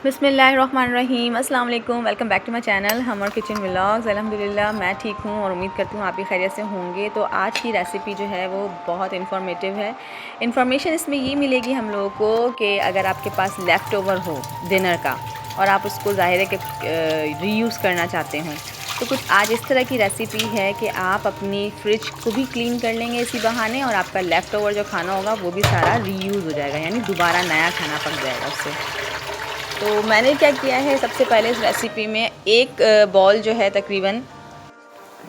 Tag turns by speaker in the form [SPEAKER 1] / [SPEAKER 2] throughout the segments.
[SPEAKER 1] बिस्मिल्लाहिर्रहमानिर्रहीम, अस्सलाम वालेकुम। Welcome back to my channel Hamar kitchen vlogs. अल्हम्दुलिल्लाह मैं ठीक हूँ और उम्मीद करती हूँ आप भी खैरियत से होंगे। तो आज की रेसिपी जो है वो बहुत इन्फॉर्मेटिव है। इन्फॉर्मेशन इसमें ये मिलेगी हम लोगों को कि अगर आपके पास लेफ़्ट ओवर हो डिनर का और आप उसको ज़ाहिर है कि रीयूज़ करना चाहते हों, तो कुछ आज इस तरह की रेसिपी है कि आप अपनी फ्रिज को भी क्लीन कर लेंगे इसी बहाने, और आपका लेफ़्ट ओवर जो खाना होगा वो भी सारा रीयूज़ हो जाएगा, यानी दोबारा नया खाना पक जाएगा उससे। तो मैंने क्या किया है, सबसे पहले इस रेसिपी में एक बॉल जो है तकरीबन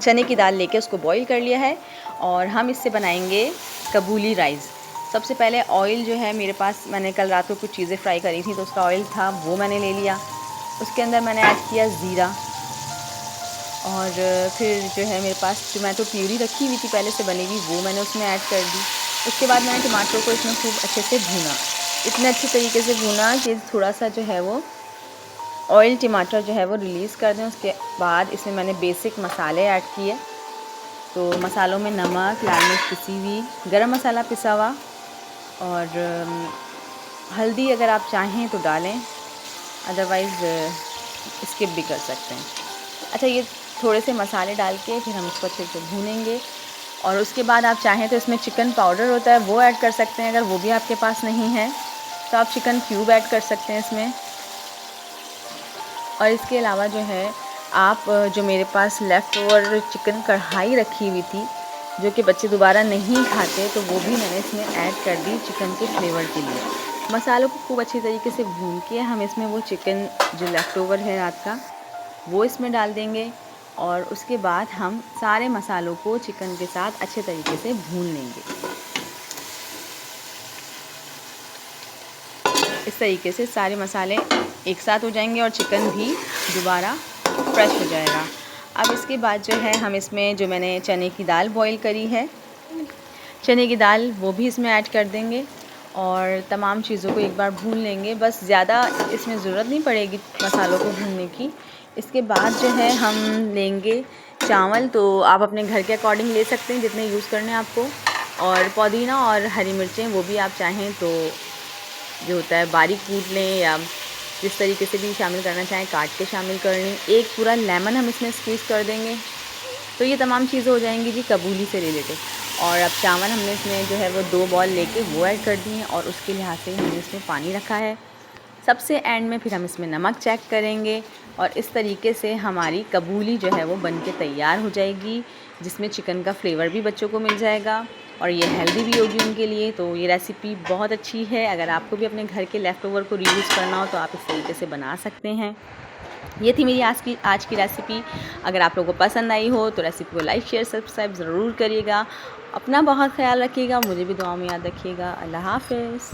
[SPEAKER 1] चने की दाल लेके उसको बॉईल कर लिया है, और हम इससे बनाएंगे कबूली राइस। सबसे पहले ऑयल जो है मेरे पास, मैंने कल रात को कुछ चीज़ें फ्राई करी थी तो उसका ऑयल था वो मैंने ले लिया। उसके अंदर मैंने ऐड किया ज़ीरा, और फिर जो है मेरे पास टमाटो प्यूरी रखी हुई थी पहले से बनी हुई, वो मैंने उसमें ऐड कर दी। उसके बाद मैंने टमाटर को इसमें खूब अच्छे से भूना, इतने अच्छे तरीके से भूना कि थोड़ा सा जो है वो ऑयल टमाटर जो है वो रिलीज़ कर दें। उसके बाद इसमें मैंने बेसिक मसाले ऐड किए। तो मसालों में नमक, लाल मिर्च पिसी हुई, गरम मसाला पिसा हुआ, और हल्दी अगर आप चाहें तो डालें, अदरवाइज़ स्किप भी कर सकते हैं। अच्छा, ये थोड़े से मसाले डाल के फिर हम इसको अच्छे से भूनेंगे। और उसके बाद आप चाहें तो इसमें चिकन पाउडर होता है वो ऐड कर सकते हैं। अगर वो भी आपके पास नहीं है तो आप चिकन क्यूब ऐड कर सकते हैं इसमें। और इसके अलावा जो है आप जो मेरे पास लेफ़्ट ओवर चिकन कढ़ाई रखी हुई थी जो कि बच्चे दोबारा नहीं खाते, तो वो भी मैंने इसमें ऐड कर दी चिकन के फ्लेवर के लिए। मसालों को खूब अच्छी तरीके से भून के हम इसमें वो चिकन जो लेफ़्ट ओवर है रात का वो इसमें डाल देंगे, और उसके बाद हम सारे मसालों को चिकन के साथ अच्छे तरीके से भून लेंगे। इस तरीके से सारे मसाले एक साथ हो जाएंगे और चिकन भी दोबारा फ्रेश हो जाएगा। अब इसके बाद जो है हम इसमें जो मैंने चने की दाल बॉईल करी है, चने की दाल वो भी इसमें ऐड कर देंगे और तमाम चीज़ों को एक बार भून लेंगे। बस ज़्यादा इसमें ज़रूरत नहीं पड़ेगी मसालों को भूनने की। इसके बाद जो है हम लेंगे चावल, तो आप अपने घर के अकॉर्डिंग ले सकते हैं जितने यूज़ करने हैं आपको। और पुदीना और हरी मिर्चें वो भी आप चाहें तो जो होता है बारीक कूट लें, या जिस तरीके से भी शामिल करना चाहें काट के शामिल कर लें। एक पूरा लेमन हम इसमें स्क्वीज़ कर देंगे। तो ये तमाम चीज़ें हो जाएंगी जी कबूली से रिलेटेड। और अब चावल हमने इसमें जो है वो 2 बॉल लेके वो ऐड कर दिए हैं, और उसके लिहाज से हमने इसमें पानी रखा है। सबसे एंड में फिर हम इसमें नमक चेक करेंगे, और इस तरीके से हमारी कबूली जो है वो बन के तैयार हो जाएगी, जिसमें चिकन का फ्लेवर भी बच्चों को मिल जाएगा और ये हेल्दी भी होगी उनके लिए। तो ये रेसिपी बहुत अच्छी है। अगर आपको भी अपने घर के लेफ़्ट ओवर को रीयूज़ करना हो तो आप इस तरीके से बना सकते हैं। ये थी मेरी आज की रेसिपी। अगर आप लोगों को पसंद आई हो तो रेसिपी को लाइक, शेयर, सब्सक्राइब ज़रूर करिएगा। अपना बहुत ख्याल रखिएगा, मुझे भी दुआ में याद रखिएगा। अल्लाह हाफ़िज़।